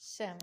7।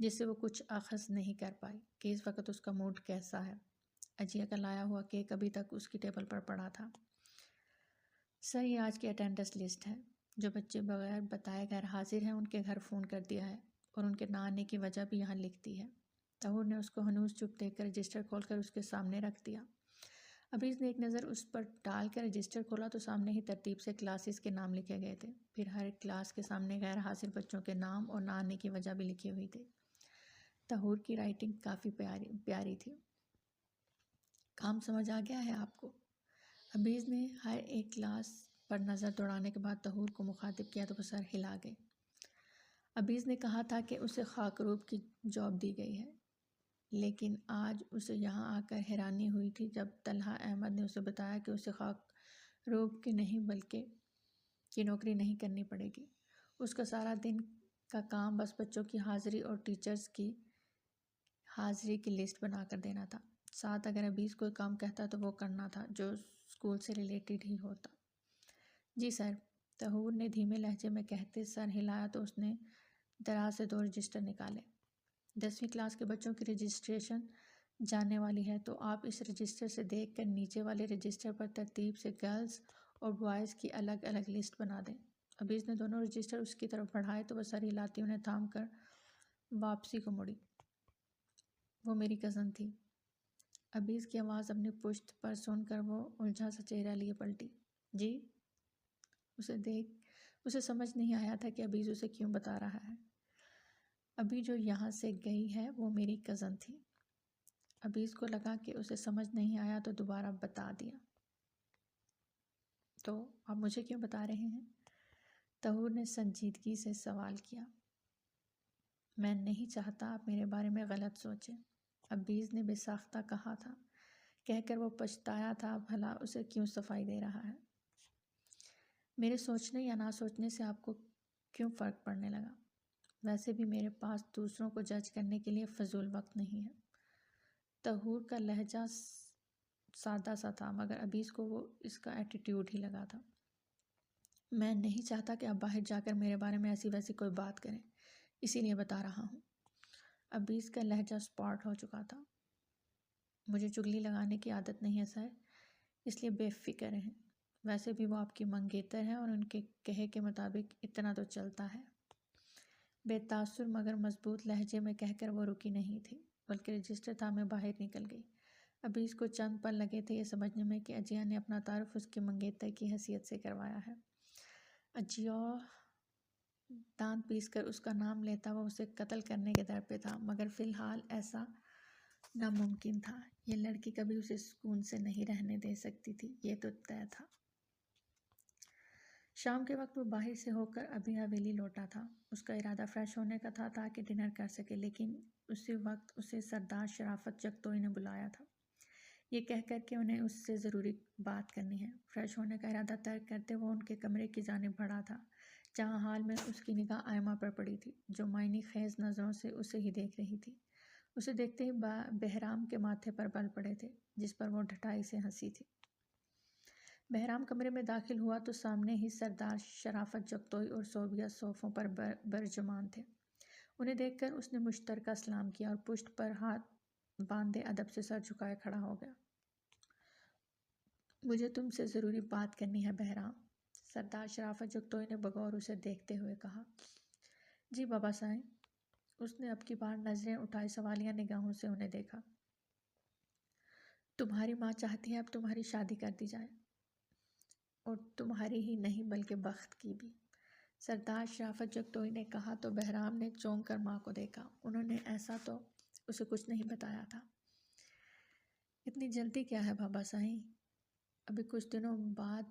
جس سے وہ کچھ اخذ نہیں کر پائی کہ اس وقت اس کا موڈ کیسا ہے۔ اجیا کا لایا ہوا کیک ابھی تک اس کی ٹیبل پر پڑا تھا۔ سر، یہ آج کی اٹینڈنس لسٹ ہے۔ جو بچے بغیر بتائے غیر حاضر ہیں ان کے گھر فون کر دیا ہے اور ان کے نہ آنے کی وجہ بھی یہاں لکھ دی ہے۔ طہور نے اس کو ہنوز چپ دیکھ کر رجسٹر کھول کر اس کے سامنے رکھ دیا۔ ابھی اس نے ایک نظر اس پر ڈال کر رجسٹر کھولا تو سامنے ہی ترتیب سے کلاسز کے نام لکھے گئے تھے۔ پھر ہر کلاس کے سامنے غیر حاضر بچوں کے نام اور نہ آنے کی وجہ بھی لکھی ہوئی تھی۔ طہور کی رائٹنگ کافی پیاری تھی۔ کام سمجھ آ گیا ہے آپ کو؟ ابیز نے ہر ایک کلاس پر نظر دوڑانے کے بعد طہور کو مخاطب کیا تو وہ سر ہلا گئے۔ ابیز نے کہا تھا کہ اسے خاکروب کی جاب دی گئی ہے، لیکن آج اسے یہاں آ کر حیرانی ہوئی تھی جب طلحہ احمد نے اسے بتایا کہ اسے خاکروب کی نہیں بلکہ کی نوکری نہیں کرنی پڑے گی۔ اس کا سارا دن کا کام بس بچوں کی حاضری اور ٹیچرز کی حاضری کی لسٹ بنا کر دینا تھا۔ ساتھ اگر ابیز کوئی کام کہتا تو وہ کرنا تھا جو اسکول سے ریلیٹڈ ہی ہوتا۔ جی سر، طہور نے دھیمے لہجے میں کہتے سر ہلایا تو اس نے دراز سے 2 رجسٹر نکالے۔ 10ویں کلاس کے بچوں کی رجسٹریشن جانے والی ہے تو آپ اس رجسٹر سے دیکھ کر نیچے والے رجسٹر پر ترتیب سے گرلز اور بوائز کی الگ الگ لسٹ بنا دیں۔ ابیز نے دونوں رجسٹر اس کی طرف بڑھائے تو وہ سر ہلاتی انہیں تھام کر واپسی کو مڑی۔ وہ میری کزن تھی۔ ابیز کی آواز اپنی پشت پر سن کر وہ الجھا سا چہرہ لیے پلٹی۔ جی؟ اسے سمجھ نہیں آیا تھا کہ ابیز اسے کیوں بتا رہا ہے۔ ابھی جو یہاں سے گئی ہے وہ میری کزن تھی۔ ابیز کو لگا کہ اسے سمجھ نہیں آیا تو دوبارہ بتا دیا۔ تو آپ مجھے کیوں بتا رہے ہیں؟ طہور نے سنجیدگی سے سوال کیا۔ میں نہیں چاہتا آپ میرے بارے میں غلط سوچیں، ابیز نے بے ساختہ کہا تھا۔ کہہ کر وہ پچھتایا تھا بھلا اسے کیوں صفائی دے رہا ہے۔ میرے سوچنے یا نہ سوچنے سے آپ کو کیوں فرق پڑنے لگا؟ ویسے بھی میرے پاس دوسروں کو جج کرنے کے لیے فضول وقت نہیں ہے۔ طہور کا لہجہ سادہ سا تھا مگر ابیز کو وہ اس کا ایٹیٹیوڈ ہی لگا تھا۔ میں نہیں چاہتا کہ آپ باہر جا کر میرے بارے میں ایسی ویسی کوئی بات کریں، اسی لیے بتا رہا ہوں۔ ابیز کا لہجہ سپاٹ ہو چکا تھا۔ مجھے چگلی لگانے کی عادت نہیں ہے سر، اس لیے بے فکر رہیں۔ ویسے بھی وہ آپ کی منگیتر ہے اور ان کے کہے کے مطابق اتنا تو چلتا ہے۔ بے تاثر مگر مضبوط لہجے میں کہہ کر وہ رکی نہیں تھی بلکہ رجسٹر تھامے باہر نکل گئی۔ ابھی اس کو چند پل لگے تھے یہ سمجھنے میں کہ اجیا نے اپنا تعارف اس کی منگیتر کی حیثیت سے کروایا ہے۔ اجیا دانت پیس کر اس کا نام لیتا وہ اسے قتل کرنے کے در پہ تھا، مگر فی الحال ایسا ناممکن تھا۔ یہ لڑکی کبھی اسے سکون سے نہیں رہنے دے سکتی تھی، یہ تو طے تھا۔ شام کے وقت وہ باہر سے ہو کر ابھی حویلی لوٹا تھا۔ اس کا ارادہ فریش ہونے کا تھا تاکہ ڈنر کر سکے، لیکن اسی وقت اسے سردار شرافت جگتوئی نے بلایا تھا، یہ کہہ کر کہ انہیں اس سے ضروری بات کرنی ہے۔ فریش ہونے کا ارادہ ترک کرتے وہ ان کے کمرے کی جانب بڑھا تھا، جہاں حال میں اس کی نگاہ آئمہ پر پڑی تھی، جو معنی خیز نظروں سے اسے ہی دیکھ رہی تھی۔ اسے دیکھتے ہی بہرام کے ماتھے پر بل پڑے تھے، جس پر وہ ڈھٹائی سے ہنسی تھی۔ بہرام کمرے میں داخل ہوا تو سامنے ہی سردار شرافت جگتوئی اور صوبیہ صوفوں پر برجمان تھے۔ انہیں دیکھ کر اس نے مشترکہ سلام کیا اور پشت پر ہاتھ باندھے ادب سے سر جھکائے کھڑا ہو گیا۔ مجھے تم سے ضروری بات کرنی ہے بہرام، سردار شرافت جگتوئی نے بغور اسے دیکھتے ہوئے کہا۔ جی بابا سائیں۔ اس نے اب کی بار نظریں اٹھائی سوالیہ نگاہوں سے انہیں دیکھا۔ تمہاری ماں چاہتی ہے اب تمہاری شادی کر دی جائے، اور تمہاری ہی نہیں بلکہ بخت کی بھی، سردار شرافت جگتوئی نے کہا تو بہرام نے چونک کر ماں کو دیکھا۔ انہوں نے ایسا تو اسے کچھ نہیں بتایا تھا۔ اتنی جلدی کیا ہے بابا سائیں؟ ابھی کچھ دنوں بعد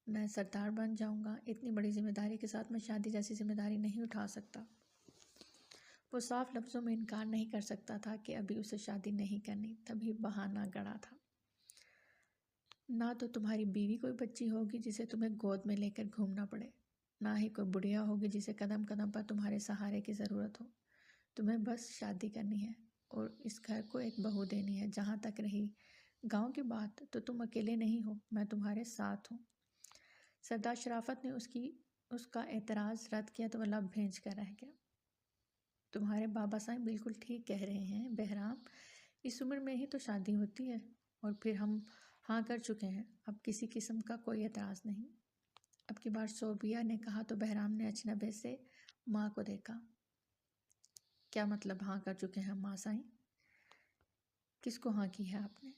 میں سردار بن جاؤں گا، اتنی بڑی ذمہ داری کے ساتھ میں شادی جیسی ذمہ داری نہیں اٹھا سکتا۔ وہ صاف لفظوں میں انکار نہیں کر سکتا تھا کہ ابھی اسے شادی نہیں کرنی، تبھی بہانہ گڑا تھا۔ نہ تو تمہاری بیوی کوئی بچی ہوگی جسے تمہیں گود میں لے کر گھومنا پڑے، نہ ہی کوئی بڑھیا ہوگی جسے قدم قدم پر تمہارے سہارے کی ضرورت ہو۔ تمہیں بس شادی کرنی ہے اور اس گھر کو ایک بہو دینی ہے۔ جہاں تک رہی گاؤں کی بات تو تم اکیلے نہیں ہو، میں تمہارے ساتھ ہوں۔ سردار شرافت نے اس کا اعتراض رد کیا تو وہ لب بھینچ کر رہ گیا۔ تمہارے بابا سائیں بالکل ٹھیک کہہ رہے ہیں بہرام، اس عمر میں ہی تو شادی ہوتی ہے، اور پھر ہم ہاں کر چکے ہیں، اب کسی قسم کا کوئی اعتراض نہیں۔ اب کی بار صوبیہ نے کہا تو بہرام نے اچنبے سے ماں کو دیکھا۔ کیا مطلب ہاں کر چکے ہیں ماں سائیں؟ کس کو ہاں کی ہے آپ نے؟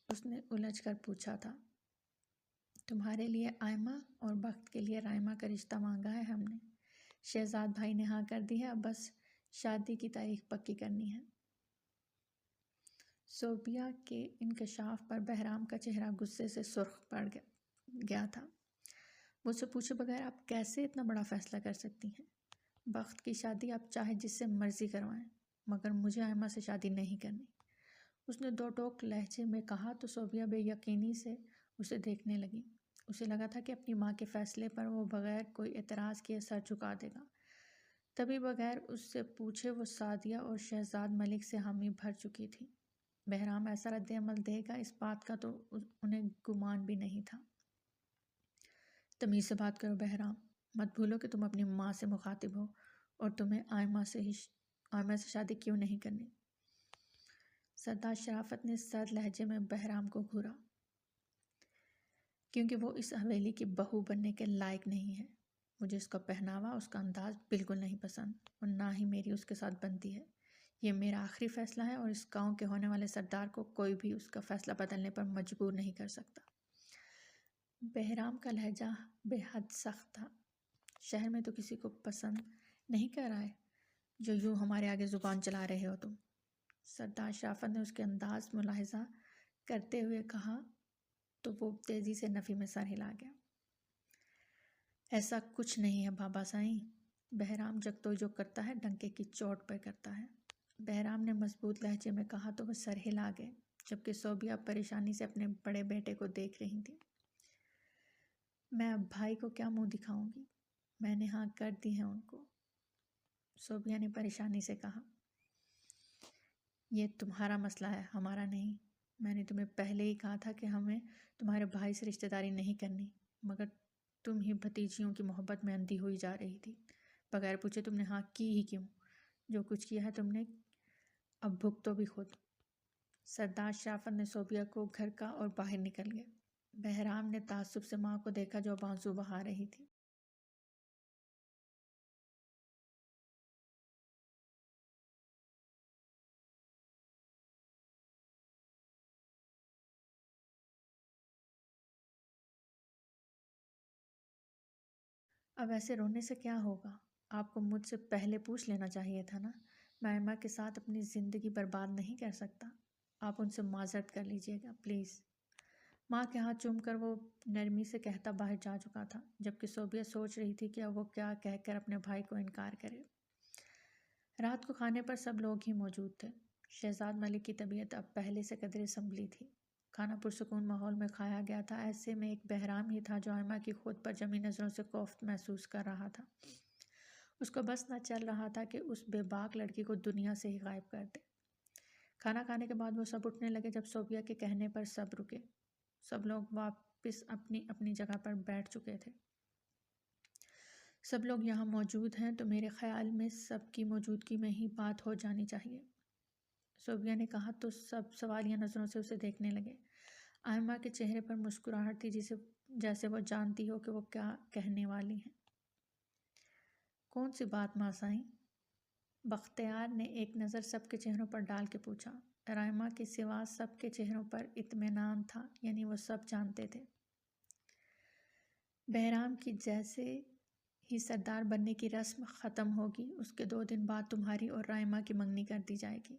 اس نے الجھ کر پوچھا تھا۔ تمہارے لیے آئمہ اور بخت کے لیے رائمہ کا رشتہ مانگا ہے ہم نے۔ شہزاد بھائی نے ہاں کر دی ہے، اب بس شادی کی تاریخ پکی کرنی ہے۔ صوبیہ کے انکشاف پر بہرام کا چہرہ غصے سے سرخ پڑ گیا تھا۔ مجھ سے پوچھے بغیر آپ کیسے اتنا بڑا فیصلہ کر سکتی ہیں؟ بخت کی شادی آپ چاہے جس سے مرضی کروائیں، مگر مجھے آئمہ سے شادی نہیں کرنی۔ اس نے دو ٹوک لہجے میں کہا تو صوبیہ بے یقینی سے اسے دیکھنے لگی۔ اسے لگا تھا کہ اپنی ماں کے فیصلے پر وہ بغیر کوئی اعتراض کیے سر جھکا دے گا، تبھی بغیر اس سے پوچھے وہ سعدیہ اور شہزاد ملک سے حامی بھر چکی تھی۔ بہرام ایسا رد عمل دے گا اس بات کا تو انہیں گمان بھی نہیں تھا۔ تمیز سے بات کرو بہرام، مت بھولو کہ تم اپنی ماں سے مخاطب ہو، اور تمہیں آئمہ سے شادی کیوں نہیں کرنی؟ سردار شرافت نے سرد لہجے میں بہرام کو گھورا۔ کیونکہ وہ اس حویلی کی بہو بننے کے لائق نہیں ہے۔ مجھے اس کا پہناوا، اس کا انداز بالکل نہیں پسند، اور نہ ہی میری اس کے ساتھ بنتی ہے۔ یہ میرا آخری فیصلہ ہے، اور اس گاؤں کے ہونے والے سردار کو کوئی بھی اس کا فیصلہ بدلنے پر مجبور نہیں کر سکتا۔ بہرام کا لہجہ بے حد سخت تھا۔ شہر میں تو کسی کو پسند نہیں کر رہا ہے جو یوں ہمارے آگے زبان چلا رہے ہو تم۔ سردار شرافت نے اس کے انداز ملاحظہ کرتے ہوئے کہا تو وہ تیزی سے نفی میں سر ہلا گیا۔ ایسا کچھ نہیں ہے بابا سائیں، بہرام جگتوئی کرتا ہے ڈنکے کی چوٹ پر کرتا ہے۔ بہرام نے مضبوط لہجے میں کہا تو وہ سر ہلا گئے، جبکہ صوبیہ پریشانی سے اپنے بڑے بیٹے کو دیکھ رہی تھی۔ میں اب بھائی کو کیا منہ دکھاؤں گی؟ میں نے ہاں کر دی ہے ان کو، صوبیہ نے پریشانی سے کہا۔ یہ تمہارا مسئلہ ہے، ہمارا نہیں۔ میں نے تمہیں پہلے ہی کہا تھا کہ ہمیں تمہارے بھائی سے رشتہ داری نہیں کرنی، مگر تم ہی بھتیجیوں کی محبت میں اندھی ہوئی جا رہی تھی۔ بغیر پوچھے تم نے ہاں کی ہی کیوں؟ جو کچھ کیا ہے تم نے، اب بھگتو بھی خود۔ سردار شرافت نے صوبیہ کو گھر کا اور باہر نکل گئے۔ بہرام نے تعصب سے ماں کو دیکھا جو آنسو بہا رہی تھی۔ اب ایسے رونے سے کیا ہوگا؟ آپ کو مجھ سے پہلے پوچھ لینا چاہیے تھا نا۔ میں ایما کے ساتھ اپنی زندگی برباد نہیں کر سکتا۔ آپ ان سے معذرت کر لیجئے گا پلیز۔ ماں کے ہاتھ چوم کر وہ نرمی سے کہتا باہر جا چکا تھا، جبکہ صوبیہ سوچ رہی تھی کہ اب وہ کیا کہہ کر اپنے بھائی کو انکار کرے۔ رات کو کھانے پر سب لوگ ہی موجود تھے۔ شہزاد ملک کی طبیعت اب پہلے سے قدرے سنبھلی تھی۔ کھانا پرسکون ماحول میں کھایا گیا تھا۔ ایسے میں ایک بہرام ہی تھا جو آئمہ کی خود پر جمی نظروں سے کوفت محسوس کر رہا تھا۔ اس کو بس نہ چل رہا تھا کہ اس بے باک لڑکی کو دنیا سے ہی غائب کر دے۔ کھانا کھانے کے بعد وہ سب اٹھنے لگے۔ جب صوبیہ کے کہنے پر سب رکے، سب لوگ واپس اپنی اپنی جگہ پر بیٹھ چکے تھے۔ سب لوگ یہاں موجود ہیں تو میرے خیال میں سب کی موجودگی میں ہی بات ہو جانی چاہیے، صوبیہ نے کہا تو سب سوالیہ نظروں سے اسے دیکھنے لگے۔ آئمہ کے چہرے پر مسکراہٹ تھی، جیسے وہ جانتی ہو کہ وہ کیا کہنے والی ہیں۔ کون سی بات ماں سائیں؟ بختیار نے ایک نظر سب کے چہروں پر ڈال کے پوچھا۔ رائمہ کے سوا سب کے چہروں پر اطمینان تھا، یعنی وہ سب جانتے تھے۔ بہرام کی جیسے ہی سردار بننے کی رسم ختم ہوگی، اس کے 2 دن بعد تمہاری اور رائمہ کی منگنی کر دی جائے گی۔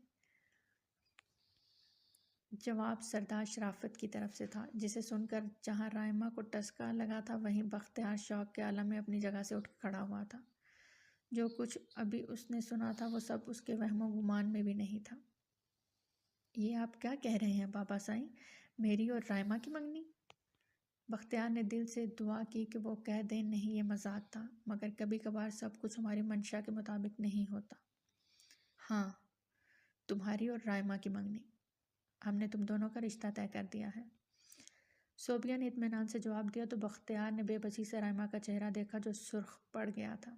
جواب سردار شرافت کی طرف سے تھا، جسے سن کر جہاں رائمہ کو ٹسکا لگا تھا وہیں بختیار شوق کے عالم میں اپنی جگہ سے اٹھ کھڑا ہوا تھا۔ جو کچھ ابھی اس نے سنا تھا وہ سب اس کے وہم و گمان میں بھی نہیں تھا۔ یہ آپ کیا کہہ رہے ہیں بابا سائیں، میری اور رائمہ کی منگنی؟ بختیار نے دل سے دعا کی کہ وہ کہہ دیں نہیں یہ مذاق تھا، مگر کبھی کبھار سب کچھ ہماری منشا کے مطابق نہیں ہوتا۔ ہاں، تمہاری اور رائمہ کی منگنی۔ ہم نے تم دونوں کا رشتہ طے کر دیا ہے، صوبیہ نے اطمینان سے جواب دیا تو بختیار نے بے بسی سے رائمہ کا چہرہ دیکھا جو سرخ پڑ گیا تھا۔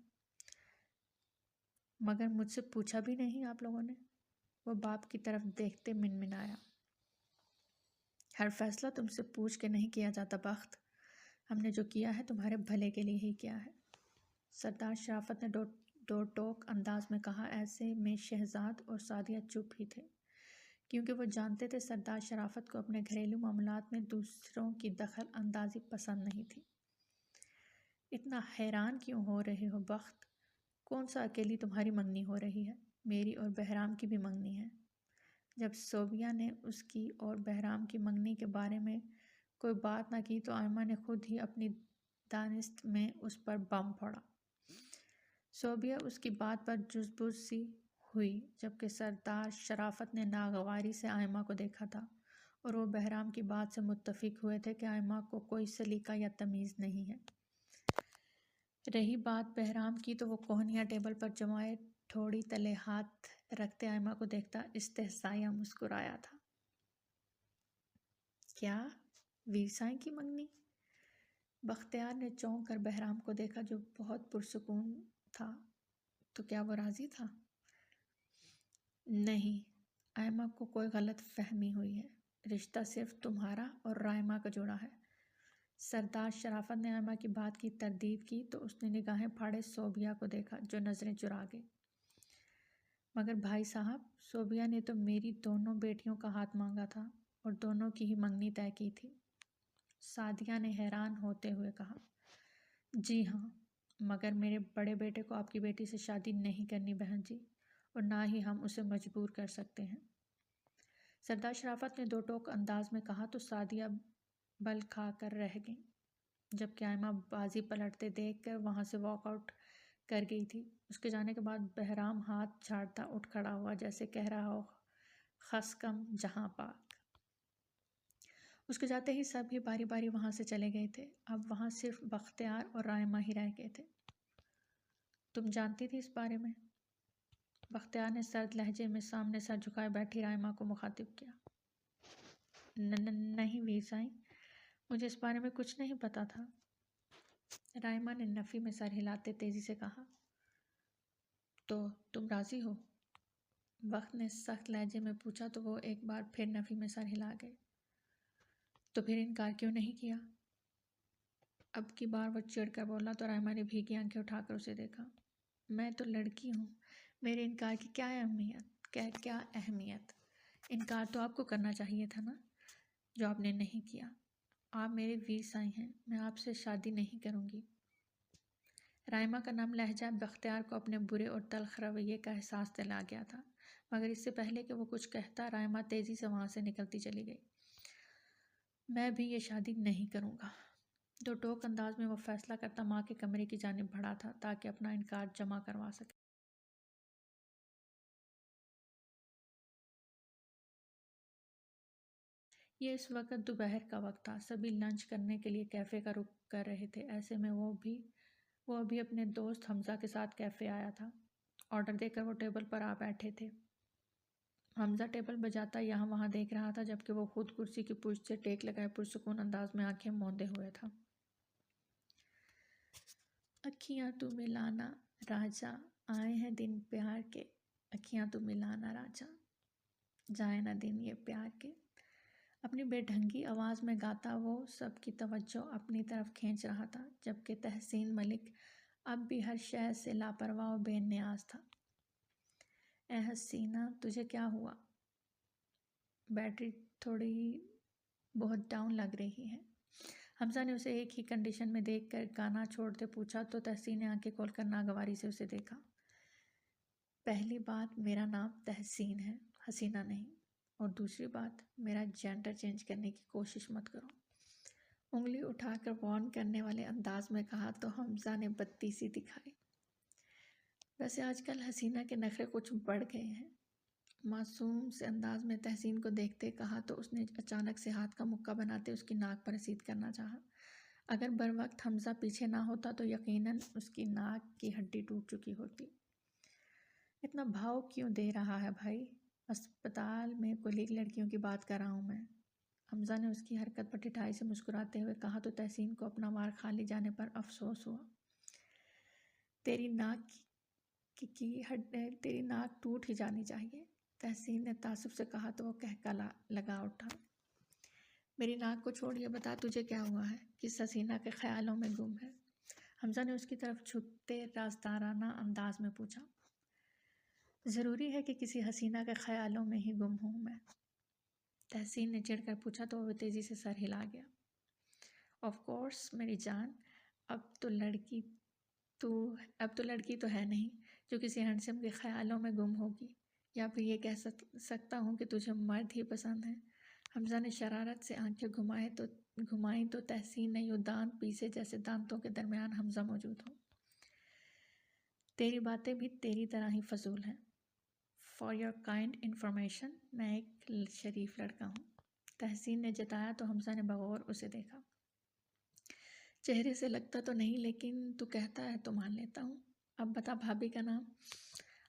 مگر مجھ سے پوچھا بھی نہیں آپ لوگوں نے؟ وہ باپ کی طرف دیکھتے منمنایا۔ ہر فیصلہ تم سے پوچھ کے نہیں کیا جاتا بخت، ہم نے جو کیا ہے تمہارے بھلے کے لیے ہی کیا ہے، سردار شرافت نے دو ٹوک انداز میں کہا۔ ایسے میں شہزاد اور سعدیہ چپ ہی تھے، کیونکہ وہ جانتے تھے سردار شرافت کو اپنے گھریلو معاملات میں دوسروں کی دخل اندازی پسند نہیں تھی۔ اتنا حیران کیوں ہو رہے ہو بخت؟ کون سا اکیلی تمہاری منگنی ہو رہی ہے؟ میری اور بہرام کی بھی منگنی ہے۔ جب صوبیہ نے اس کی اور بہرام کی منگنی کے بارے میں کوئی بات نہ کی تو آئمہ نے خود ہی اپنی دانست میں اس پر بم پھوڑا۔ صوبیہ اس کی بات پر جزبز سی ہوئی، جبکہ سردار شرافت نے ناگواری سے آئمہ کو دیکھا تھا اور وہ بہرام کی بات سے متفق ہوئے تھے کہ آئمہ کو کوئی سلیقہ یا تمیز نہیں ہے۔ رہی بات بہرام کی تو وہ کوہنیاں ٹیبل پر جمائے ٹھوڑی تلے ہاتھ رکھتے آئمہ کو دیکھتا استحسائیہ مسکرایا تھا۔ کیا؟ ویر سائیں کی منگنی؟ بختیار نے چونک کر بہرام کو دیکھا جو بہت پرسکون تھا۔ تو کیا وہ راضی تھا؟ نہیں، آئمہ کو کوئی غلط فہمی ہوئی ہے، رشتہ صرف تمہارا اور رائمہ کا جڑا ہے۔ سردار شرافت نے آئمہ کی بات کی تردید کی تو اس نے نگاہیں پھاڑے صوبیہ کو دیکھا جو نظریں چرا گئی۔ مگر بھائی صاحب، صوبیہ نے تو میری دونوں بیٹیوں کا ہاتھ مانگا تھا اور دونوں کی ہی منگنی طے کی تھی، سعدیہ نے حیران ہوتے ہوئے کہا۔ جی ہاں، مگر میرے بڑے بیٹے کو آپ کی بیٹی سے شادی نہیں کرنی بہن جی، اور نہ ہی ہم اسے مجبور کر سکتے ہیں، سردار شرافت نے دو ٹوک انداز میں کہا تو سعدیہ بل کھا کر رہ گئیں، جبکہ آئمہ بازی پلٹتے دیکھ کر وہاں سے واک آؤٹ کر گئی تھی۔ اس کے جانے کے بعد بہرام ہاتھ جھاڑتا اٹھ کھڑا ہوا جیسے کہہ رہا ہو خسکم جہاں پاک۔ اس کے جاتے ہی سب ہی باری باری وہاں سے چلے گئے تھے۔ اب وہاں صرف بختیار اور رائمہ ہی رہ گئے تھے۔ تم جانتی تھی اس بارے میں؟ بختیار نے سرد لہجے میں سامنے سر جھکائے بیٹھی رائمہ کو مخاطب کیا۔ نہیں ویر سائیں، مجھے اس بارے میں کچھ نہیں پتا تھا، رائمہ نے نفی میں سر ہلاتے تیزی سے کہا۔ تو تم راضی ہو؟ بخت نے سخت لہجے میں پوچھا تو وہ ایک بار پھر نفی میں سر ہلا گئے۔ تو پھر انکار کیوں نہیں کیا؟ اب کی بار وہ چڑھ کر بولا تو رائمہ نے بھیگی آنکھیں اٹھا کر اسے دیکھا۔ میں تو لڑکی ہوں، میرے انکار کی کیا اہمیت؟ انکار تو آپ کو کرنا چاہیے تھا نا، جو آپ نے نہیں کیا۔ آپ میرے ویر سائیں ہیں، میں آپ سے شادی نہیں کروں گی۔ رائمہ کا نم لہجہ بختیار کو اپنے برے اور تلخ رویے کا احساس دلا گیا تھا، مگر اس سے پہلے کہ وہ کچھ کہتا رائمہ تیزی سے وہاں سے نکلتی چلی گئی۔ میں بھی یہ شادی نہیں کروں گا، دو ٹوک انداز میں وہ فیصلہ کرتا ماں کے کمرے کی جانب بڑھا تھا تاکہ اپنا انکار جمع کروا سکے۔ یہ اس وقت دوپہر کا وقت تھا، سبھی لنچ کرنے کے لیے کیفے کا رخ کر رہے تھے۔ ایسے میں وہ ابھی اپنے دوست حمزہ کے ساتھ کیفے آیا تھا۔ آرڈر دے کر وہ ٹیبل پر آ بیٹھے تھے۔ حمزہ ٹیبل بجاتا یہاں وہاں دیکھ رہا تھا، جبکہ وہ خود کرسی کی پشت سے ٹیک لگائے پرسکون انداز میں آنکھیں موندے ہوئے تھا۔ اکھیاں تو ملانا راجا، آئے ہیں دن پیار کے، اکھیاں تو ملانا راجا، جائے نہ دن یہ پیار کے۔ اپنی بے ڈھنگی آواز میں گاتا وہ سب کی توجہ اپنی طرف کھینچ رہا تھا، جبکہ تحسین ملک اب بھی ہر شے سے لاپرواہ و بے نیاز تھا۔ اے حسینہ، تجھے کیا ہوا؟ بیٹری تھوڑی بہت ڈاؤن لگ رہی ہے، حمزہ نے اسے ایک ہی کنڈیشن میں دیکھ کر گانا چھوڑتے پوچھا تو تحسین نے آنکھیں کھول کر ناگواری سے اسے دیکھا۔ پہلی بات، میرا نام تحسین ہے، حسینہ نہیں، اور دوسری بات، میرا جینڈر چینج کرنے کی کوشش مت کرو، انگلی اٹھا کر وارن کرنے والے انداز میں کہا تو حمزہ نے بدی سی دکھائی۔ ویسے آج کل حسینہ کے نخرے کچھ بڑھ گئے ہیں، معصوم سے انداز میں تحسین کو دیکھتے کہا تو اس نے اچانک سے ہاتھ کا مکہ بناتے اس کی ناک پر رسید کرنا چاہا۔ اگر بروقت حمزہ پیچھے نہ ہوتا تو یقیناً اس کی ناک کی ہڈی ٹوٹ چکی ہوتی۔ اتنا بھاؤ کیوں دے رہا ہے بھائی؟ اسپتال میں کولیگ لڑکیوں کی بات کر رہا ہوں میں، حمزہ نے اس کی حرکت پر ٹھٹھائی سے مسکراتے ہوئے کہا تو تحسین کو اپنا وار خالی جانے پر افسوس ہوا۔ تیری ناک کہ تیری ناک ٹوٹ ہی جانی چاہیے۔ تحسین نے تعصب سے کہا تو وہ کہکا لگا اٹھا۔ میری ناک کو چھوڑ، یہ بتا تجھے کیا ہوا ہے؟ کس حسینہ کے خیالوں میں گم ہے؟ حمزہ نے اس کی طرف جھکتے رازدارانہ انداز میں پوچھا۔ ضروری ہے کہ کسی حسینہ کے خیالوں میں ہی گم ہوں میں؟ تحسین نے چڑھ کر پوچھا تو وہ تیزی سے سر ہلا گیا۔ آف کورس میری جان، اب تو لڑکی تو ہے نہیں جو کسی ہینڈسم کے خیالوں میں گم ہوگی، یا پھر یہ کہہ سکتا ہوں کہ تجھے مرد ہی پسند ہے۔ حمزہ نے شرارت سے آنکھیں گھمائیں تو تحسین نے یوں دانت پیسے جیسے دانتوں کے درمیان حمزہ موجود ہو۔ تیری باتیں بھی تیری طرح ہی فضول ہیں۔ فار یور کائنڈ انفارمیشن، میں ایک شریف لڑکا ہوں۔ تحسین نے جتایا تو حمزہ نے بغور اسے دیکھا۔ چہرے سے لگتا تو نہیں، لیکن تو کہتا ہے تو مان لیتا ہوں۔ اب بتا بھابھی کا نام؟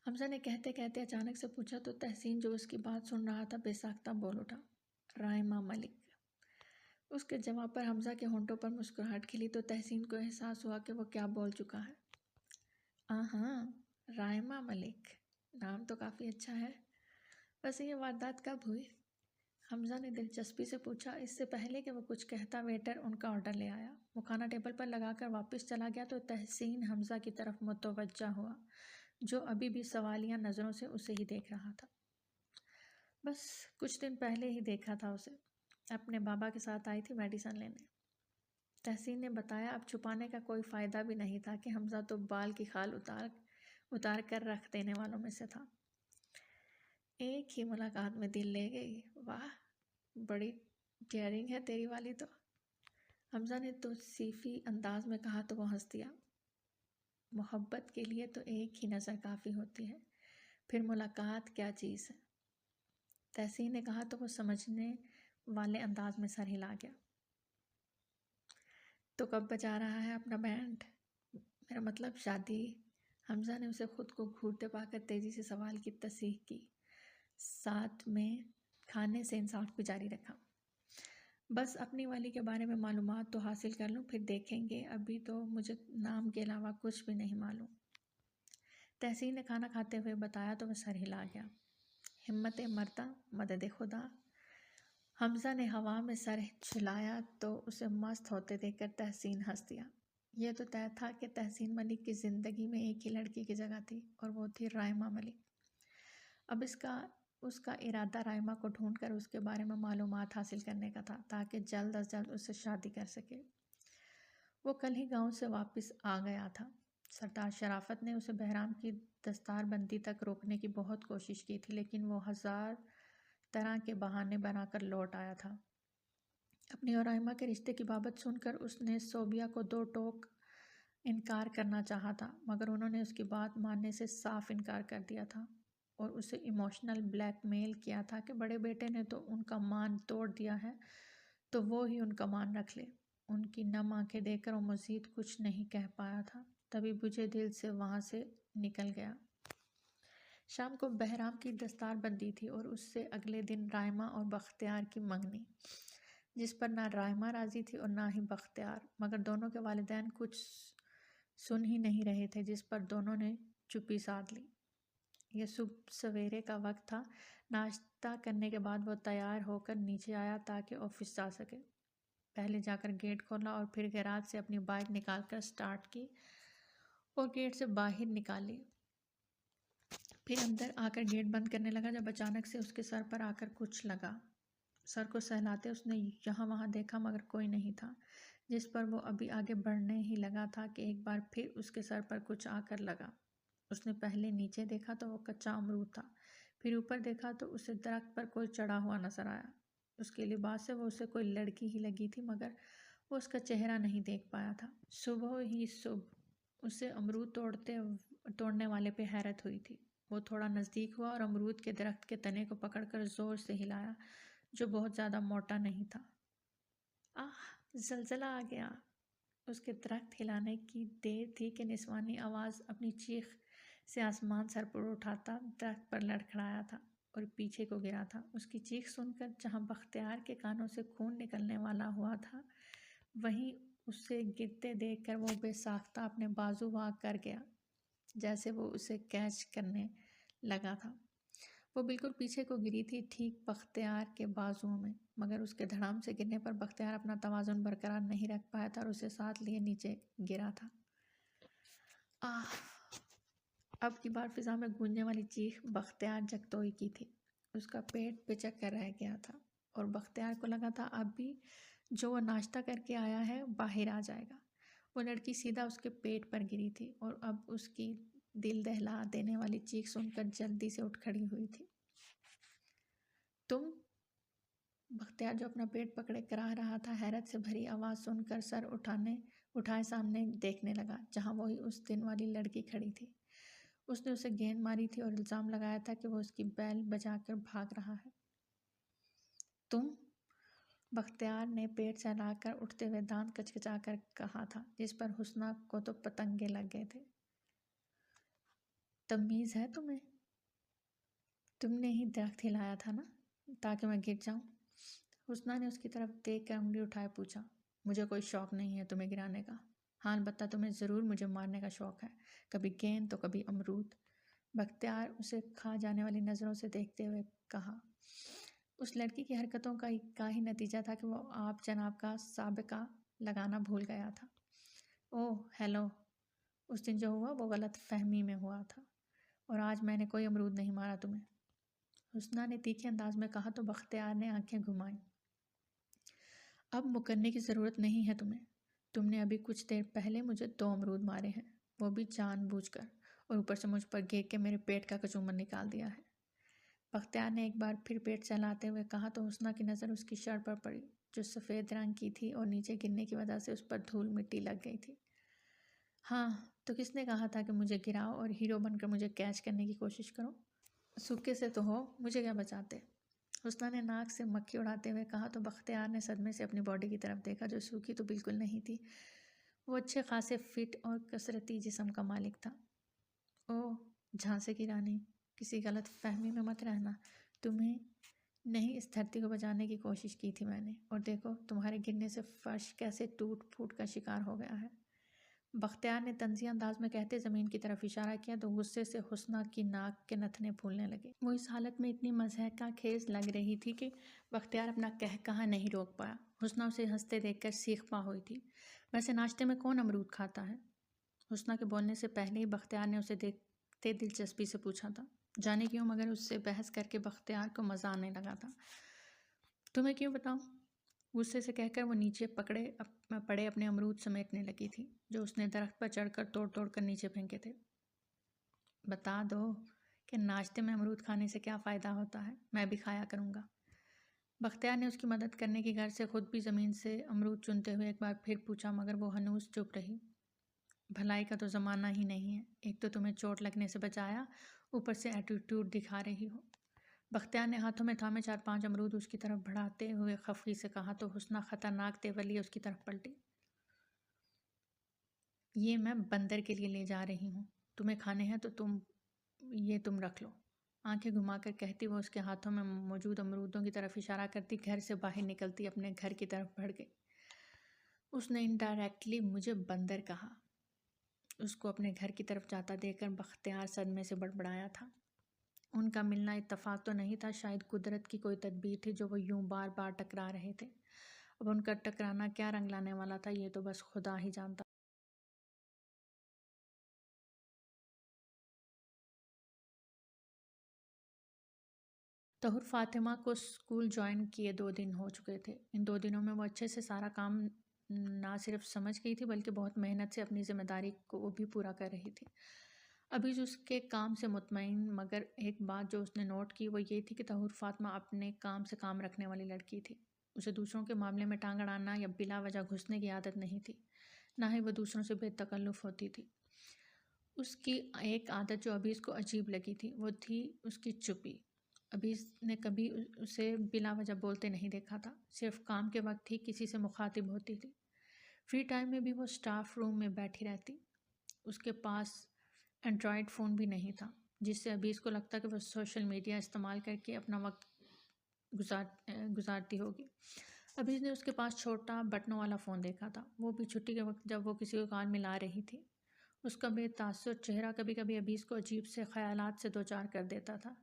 حمزہ نے کہتے کہتے اچانک سے پوچھا تو تحسین جو اس کی بات سن رہا تھا بے ساختہ بول اٹھا، رائمہ ملک۔ اس کے جواب پر حمزہ کے ہونٹوں پر مسکراہٹ کھلی تو تحسین کو احساس ہوا کہ وہ کیا بول چکا ہے۔ ہاں، رائمہ ملک، نام تو کافی اچھا ہے۔ ویسے یہ واردات کب ہوئی؟ حمزہ نے دلچسپی سے پوچھا۔ اس سے پہلے کہ وہ کچھ کہتا ویٹر ان کا آرڈر لے آیا۔ وہ کھانا ٹیبل پر لگا کر واپس چلا گیا تو تحسین حمزہ کی طرف متوجہ ہوا، جو ابھی بھی سوالیہ نظروں سے اسے ہی دیکھ رہا تھا۔ بس کچھ دن پہلے ہی دیکھا تھا اسے، اپنے بابا کے ساتھ آئی تھی میڈیسن لینے، تحسین نے بتایا۔ اب چھپانے کا کوئی فائدہ بھی نہیں تھا کہ حمزہ تو بال کی خال اتار کر رکھ دینے والوں میں سے تھا۔ ایک ہی ملاقات میں دل لے گئی، واہ بڑی ڈیئرنگ ہے تیری والی تو۔ حمزہ نے توصیفی انداز میں کہا تو وہ ہنس دیا۔ محبت کے لیے تو ایک ہی نظر کافی ہوتی ہے، پھر ملاقات کیا چیز ہے؟ تحسین نے کہا تو وہ سمجھنے والے انداز میں سر ہلا گیا۔ تو کب بجا رہا ہے اپنا بینڈ؟ میرا مطلب شادی؟ حمزہ نے اسے خود کو گھورتے پا کر تیزی سے سوال کی تصحیح کی، ساتھ میں کھانے سے انصاف بھی جاری رکھا۔ بس اپنی والی کے بارے میں معلومات تو حاصل کر لوں، پھر دیکھیں گے، ابھی تو مجھے نام کے علاوہ کچھ بھی نہیں معلوم۔ تحسین نے کھانا کھاتے ہوئے بتایا تو وہ سر ہلا گیا۔ ہمت مردہ مدد خدا۔ حمزہ نے ہوا میں سر جھلایا تو اسے مست ہوتے دیکھ کر تحسین ہنس دیا۔ یہ تو طے تھا کہ تحسین ملک کی زندگی میں ایک ہی لڑکی کی جگہ تھی، اور وہ تھی رائمہ ملک۔ اب اس کا ارادہ رائمہ کو ڈھونڈ کر اس کے بارے میں معلومات حاصل کرنے کا تھا تاکہ جلد از جلد اس سے شادی کر سکے۔ وہ کل ہی گاؤں سے واپس آ گیا تھا۔ سردار شرافت نے اسے بہرام کی دستار بندی تک روکنے کی بہت کوشش کی تھی، لیکن وہ 1000 طرح کے بہانے بنا کر لوٹ آیا تھا۔ اپنی اور رائمہ کے رشتے کی بابت سن کر اس نے صوبیہ کو 2 ٹوک انکار کرنا چاہا تھا، مگر انہوں نے اس کی بات ماننے سے صاف انکار کر دیا تھا اور اسے ایموشنل بلیک میل کیا تھا کہ بڑے بیٹے نے تو ان کا مان توڑ دیا ہے تو وہ ہی ان کا مان رکھ لے۔ ان کی نم آنکھیں دیکھ کر وہ مزید کچھ نہیں کہہ پایا تھا، تبھی بجھے دل سے وہاں سے نکل گیا۔ شام کو بہرام کی دستار بندی تھی اور اس سے اگلے دن رائمہ اور بختیار کی منگنی، جس پر نہ رائمہ راضی تھی اور نہ ہی بختیار، مگر دونوں کے والدین کچھ سن ہی نہیں رہے تھے، جس پر دونوں نے چپی سادھ لی۔ یہ صبح سویرے کا وقت تھا۔ ناشتہ کرنے کے بعد وہ تیار ہو کر نیچے آیا تاکہ آفس جا سکے۔ پہلے جا کر گیٹ کھولا اور پھر گیراج سے اپنی بائک نکال کر سٹارٹ کی اور گیٹ سے باہر نکالی، پھر اندر آ کر گیٹ بند کرنے لگا جب اچانک سے اس کے سر پر آ کر کچھ لگا۔ سر کو سہلاتے اس نے یہاں وہاں دیکھا مگر کوئی نہیں تھا، جس پر وہ ابھی آگے بڑھنے ہی لگا تھا کہ ایک بار پھر اس کے سر پر کچھ آ کر لگا۔ اس نے پہلے نیچے دیکھا تو وہ کچا امرود تھا، پھر اوپر دیکھا تو اسے درخت پر کوئی چڑھا ہوا نظر آیا۔ اس کے لباس سے وہ اسے کوئی لڑکی ہی لگی تھی مگر وہ اس کا چہرہ نہیں دیکھ پایا تھا۔ صبح ہی صبح اسے امرود توڑنے والے پہ حیرت ہوئی تھی۔ وہ تھوڑا نزدیک ہوا اور امرود کے درخت کے تنے کو پکڑ کر زور سے ہلایا، جو بہت زیادہ موٹا نہیں تھا۔ زلزلہ آ گیا۔ اس کے درخت ہلانے کی دیر تھی کہ نسوانی آواز اپنی چیخ سے آسمان سر پر اٹھاتا درخت پر لڑکھڑایا تھا اور پیچھے کو گرا تھا۔ اس کی چیخ سن کر جہاں بختیار کے کانوں سے خون نکلنے والا ہوا تھا، وہیں اسے گرتے دیکھ کر وہ بے ساختہ اپنے بازو وا کر گیا۔ جیسے وہ اسے کیچ کرنے لگا تھا۔ وہ بالکل پیچھے کو گری تھی، ٹھیک بختیار کے بازوؤں میں، مگر اس کے دھڑام سے گرنے پر بختیار اپنا توازن برقرار نہیں رکھ پایا تھا اور اسے ساتھ لیے نیچے گرا تھا۔ آہ! اب کی بار فضا میں گونجنے والی چیخ بختیار جگتوئی کی تھی۔ اس کا پیٹ پچک کر رہ گیا تھا اور بختیار کو لگا تھا اب بھی جو وہ ناشتہ کر کے آیا ہے باہر آ جائے گا۔ وہ لڑکی سیدھا اس کے پیٹ پر گری تھی اور اب اس کی دل دہلا دینے والی چیخ سن کر جلدی سے اٹھ کھڑی ہوئی تھی۔ تم؟ بختیار جو اپنا پیٹ پکڑے کراہ رہا تھا حیرت سے بھری آواز سن کر سر اٹھائے سامنے دیکھنے لگا جہاں وہی اس دن والی لڑکی کھڑی تھی۔ اس نے اسے گیند ماری تھی اور الزام لگایا تھا کہ وہ اس کی بیل بجا کر بھاگ رہا ہے۔ تم؟ بختیار نے پیٹ سہلا کر اٹھتے ہوئے دانت کچکچا کر کہا تھا، جس پر حسنہ کو تو پتنگے لگ گئے تھے۔ تمیز ہے تمہیں؟ تم نے ہی درخت ہلایا تھا نا تاکہ میں گر جاؤں؟ حسنہ نے اس کی طرف دیکھ کر انگلی اٹھائے پوچھا۔ مجھے کوئی شوق نہیں ہے تمہیں گرانے کا، ہاں البتہ تمہیں ضرور مجھے مارنے کا شوق ہے، کبھی گیند تو کبھی امرود۔ بختیار اسے کھا جانے والی نظروں سے دیکھتے ہوئے کہا۔ اس لڑکی کی حرکتوں کا ہی نتیجہ تھا کہ وہ آپ جناب کا سابقہ لگانا بھول گیا تھا۔ اوہ ہیلو، اس دن جو ہوا وہ غلط فہمی میں ہوا تھا اور آج میں نے کوئی امرود نہیں مارا تمہیں، حسنہ نے تیکھے انداز میں کہا تو بختیار نے آنکھیں گھمائیں۔ اب مکرنے کی ضرورت نہیں ہے تمہیں، تم نے ابھی کچھ دیر پہلے مجھے 2 امرود مارے ہیں، وہ بھی جان بوجھ کر، اور اوپر سے مجھ پر گر کے میرے پیٹ کا کچومر نکال دیا ہے۔ بختیار نے ایک بار پھر پیٹ سہلاتے ہوئے کہا تو حسنہ کی نظر اس کی شرٹ پر پڑی جو سفید رنگ کی تھی اور نیچے گرنے کی وجہ سے اس پر دھول مٹی لگ گئی تھی۔ ہاں تو کس نے کہا تھا کہ مجھے گراؤ اور ہیرو بن کر مجھے کیچ کرنے کی کوشش کرو؟ سوکھے سے تو ہو، مجھے کیا بچاتے؟ حسنہ نے ناک سے مکھی اڑاتے ہوئے کہا تو بختیار نے صدمے سے اپنی باڈی کی طرف دیکھا جو سوکھی تو بالکل نہیں تھی۔ وہ اچھے خاصے فٹ اور کثرتی جسم کا مالک تھا۔ اوہ جھانسے کی رانی، کسی غلط فہمی میں مت رہنا، تمہیں نہیں اس دھرتی کو بچانے کی کوشش کی تھی میں نے، اور دیکھو تمہارے گرنے سے فرش کیسے ٹوٹ پھوٹ کا شکار ہو گیا ہے۔ بختیار نے طنزیہ انداز میں کہتے زمین کی طرف اشارہ کیا تو غصے سے حسنہ کی ناک کے نتنے پھولنے لگے۔ وہ اس حالت میں اتنی مضحکہ خیز لگ رہی تھی کہ بختیار اپنا قہقہہ نہیں روک پایا۔ حسنہ اسے ہنستے دیکھ کر سیخ پا ہوئی تھی۔ ویسے ناشتے میں کون امرود کھاتا ہے؟ حسنہ کے بولنے سے پہلے ہی بختیار نے اسے دیکھتے دلچسپی سے پوچھا تھا۔ جانے کیوں مگر اس سے بحث کر کے بختیار کو مزہ آنے لگا تھا۔ تمہیں کیوں بتاؤں؟ غصے سے کہہ کر وہ نیچے پڑے اپنے امرود سمیٹنے لگی تھی جو اس نے درخت پر چڑھ کر توڑ توڑ کر نیچے پھینکے تھے۔ بتا دو کہ ناشتے میں امرود کھانے سے کیا فائدہ ہوتا ہے، میں بھی کھایا کروں گا۔ بختیار نے اس کی مدد کرنے کی غرض سے خود بھی زمین سے امرود چنتے ہوئے ایک بار پھر پوچھا مگر وہ ہنوز چپ رہی۔ بھلائی کا تو زمانہ ہی نہیں ہے، ایک تو تمہیں چوٹ لگنے سے بچایا، اوپر سے ایٹیٹیوڈ دکھا رہی ہو۔ بختیار نے ہاتھوں میں تھامے 4-5 امرود اس کی طرف بڑھاتے ہوئے خفگی سے کہا تو حسنہ خطرناک تیور لیے اس کی طرف پلٹی۔ یہ میں بندر کے لیے لے جا رہی ہوں، تمہیں کھانے ہیں تو تم رکھ لو۔ آنکھیں گھما کر کہتی وہ اس کے ہاتھوں میں موجود امرودوں کی طرف اشارہ کرتی گھر سے باہر نکلتی اپنے گھر کی طرف بڑھ گئی۔ اس نے انڈائریکٹلی مجھے بندر کہا۔ اس کو اپنے گھر کی طرف جاتا دیکھ کر بختیار صدمے سے بڑبڑایا تھا۔ ان کا ملنا اتفاق تو نہیں تھا، شاید قدرت کی کوئی تدبیر تھی جو وہ یوں بار بار ٹکرا رہے تھے۔ اب ان کا ٹکرانا کیا رنگ لانے والا تھا یہ تو بس خدا ہی جانتا۔ طہور فاطمہ کو اسکول جوائن کیے 2 دن ہو چکے تھے۔ ان 2 دنوں میں وہ اچھے سے سارا کام نہ صرف سمجھ گئی تھی بلکہ بہت محنت سے اپنی ذمہ داری کو بھی پورا کر رہی تھی۔ ابھی جو اس کے کام سے مطمئن، مگر ایک بات جو اس نے نوٹ کی وہ یہ تھی کہ طہور فاطمہ اپنے کام سے کام رکھنے والی لڑکی تھی۔ اسے دوسروں کے معاملے میں ٹانگ اڑانا یا بلا وجہ گھسنے کی عادت نہیں تھی، نہ ہی وہ دوسروں سے بے تکلف ہوتی تھی۔ اس کی ایک عادت جو ابھی اس کو عجیب لگی تھی وہ تھی اس کی چپی۔ ابھی اس نے کبھی اسے بلا وجہ بولتے نہیں دیکھا تھا، صرف کام کے وقت ہی کسی سے مخاطب ہوتی تھی۔ فری ٹائم میں بھی وہ اسٹاف روم میں بیٹھی رہتی۔ اس کے پاس اینڈرائڈ فون بھی نہیں تھا جس سے ابھی اس کو لگتا کہ وہ سوشل میڈیا استعمال کر کے اپنا وقت گزارتی ہوگی۔ ابھی نے اس کے پاس چھوٹا بٹنوں والا فون دیکھا تھا، وہ بھی چھٹی کے وقت جب وہ کسی کو کال ملا رہی تھی۔ اس کا بے تاثر چہرہ کبھی کبھی ابیس کو عجیب سے خیالات سے دوچار کر دیتا تھا،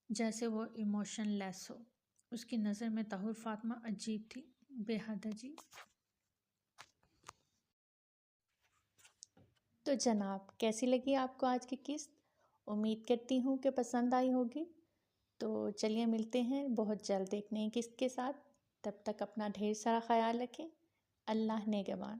جیسے وہ ایموشن لیس ہو۔ اس کی نظر میں طاہر فاطمہ عجیب تھی، بے حد عجیب۔ تو جناب، کیسی لگی آپ کو آج کی قسط؟ امید کرتی ہوں کہ پسند آئی ہوگی۔ تو چلیے ملتے ہیں بہت جلد ایک نئی قسط کے ساتھ۔ تب تک اپنا ڈھیر سارا خیال رکھیں۔ اللہ نگہبان۔